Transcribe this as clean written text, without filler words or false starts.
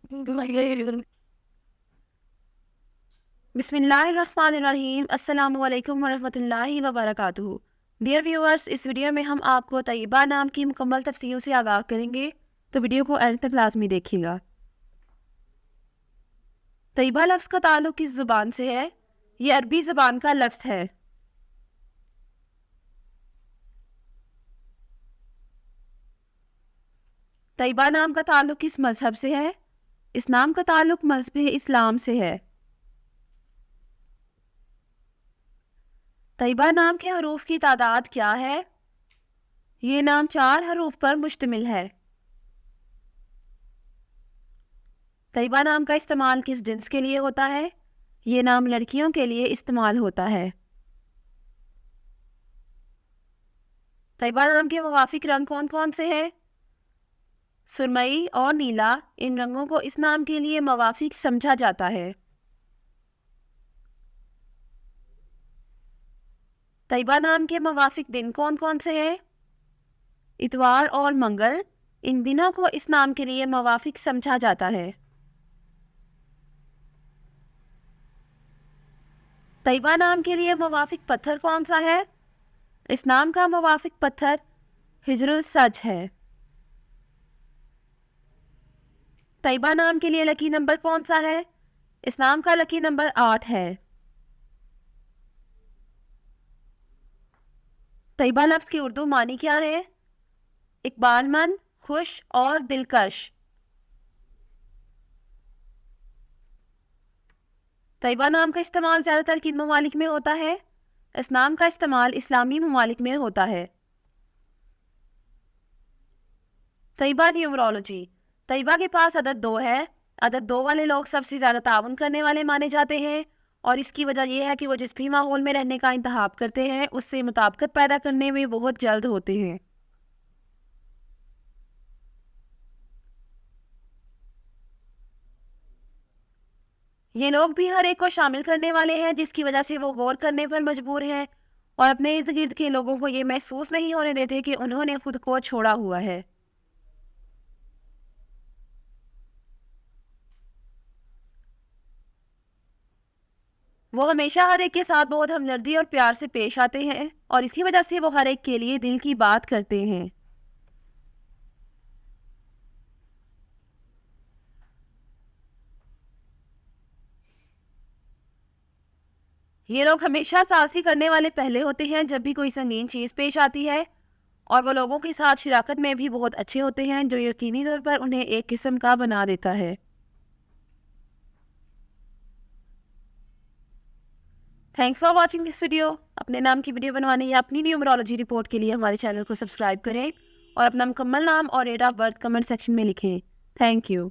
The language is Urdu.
بسم اللہ الرحمن الرحیم۔ السلام علیکم ورحمۃ اللہ وبرکاتہ۔ ڈیئر ویورز، اس ویڈیو میں ہم آپ کو طیبہ نام کی مکمل تفصیل سے آگاہ کریں گے، تو ویڈیو کو اینڈ تک لازمی دیکھیے گا۔ طیبہ لفظ کا تعلق کس زبان سے ہے؟ یہ عربی زبان کا لفظ ہے۔ طیبہ نام کا تعلق کس مذہب سے ہے؟ اس نام کا تعلق مذہب اسلام سے ہے۔ طیبہ نام کے حروف کی تعداد کیا ہے؟ یہ نام 4 حروف پر مشتمل ہے۔ طیبہ نام کا استعمال کس جنس کے لیے ہوتا ہے؟ یہ نام لڑکیوں کے لیے استعمال ہوتا ہے۔ طیبہ نام کے موافق رنگ کون کون سے ہیں؟ سرمئی اور نیلا، ان رنگوں کو اس نام کے لیے موافق سمجھا جاتا ہے۔ طیبہ نام کے موافق دن کون کون سے ہیں؟ اتوار اور منگل، ان دنوں کو اس نام کے لیے موافق سمجھا جاتا ہے۔ طیبہ نام کے لیے موافق پتھر کون سا ہے؟ اس نام کا موافق پتھر حجر السج ہے۔ طیبہ نام کے لیے لکی نمبر کون سا ہے؟ اس نام کا لکی نمبر 8 ہے۔ طیبہ لفظ کی اردو معنی کیا ہے؟ اقبال مند، خوش اور دلکش۔ طیبہ نام کا استعمال زیادہ تر کن ممالک میں ہوتا ہے؟ اس نام کا استعمال اسلامی ممالک میں ہوتا ہے۔ طیبہ نیومرولوجی۔ طیبہ کے پاس عدد 2 ہے۔ عدد 2 والے لوگ سب سے زیادہ تعاون کرنے والے مانے جاتے ہیں، اور اس کی وجہ یہ ہے کہ وہ جس بھی ماحول میں رہنے کا انتخاب کرتے ہیں اس سے مطابقت پیدا کرنے میں بہت جلد ہوتے ہیں۔ یہ لوگ بھی ہر ایک کو شامل کرنے والے ہیں، جس کی وجہ سے وہ غور کرنے پر مجبور ہیں اور اپنے ارد گرد کے لوگوں کو یہ محسوس نہیں ہونے دیتے کہ انہوں نے خود کو چھوڑا ہوا ہے۔ وہ ہمیشہ ہر ایک کے ساتھ بہت ہمدردی اور پیار سے پیش آتے ہیں، اور اسی وجہ سے وہ ہر ایک کے لیے دل کی بات کرتے ہیں۔ یہ لوگ ہمیشہ ثالثی کرنے والے پہلے ہوتے ہیں جب بھی کوئی سنگین چیز پیش آتی ہے، اور وہ لوگوں کے ساتھ شراکت میں بھی بہت اچھے ہوتے ہیں، جو یقینی طور پر انہیں ایک قسم کا بنا دیتا ہے۔ Thanks for watching this video. اپنے نام کی ویڈیو بنوانے یا اپنی نیومرولوجی رپورٹ کے لیے ہمارے چینل کو سبسکرائب کریں، اور اپنا مکمل نام اور date of birth comment section میں لکھیں۔ Thank you.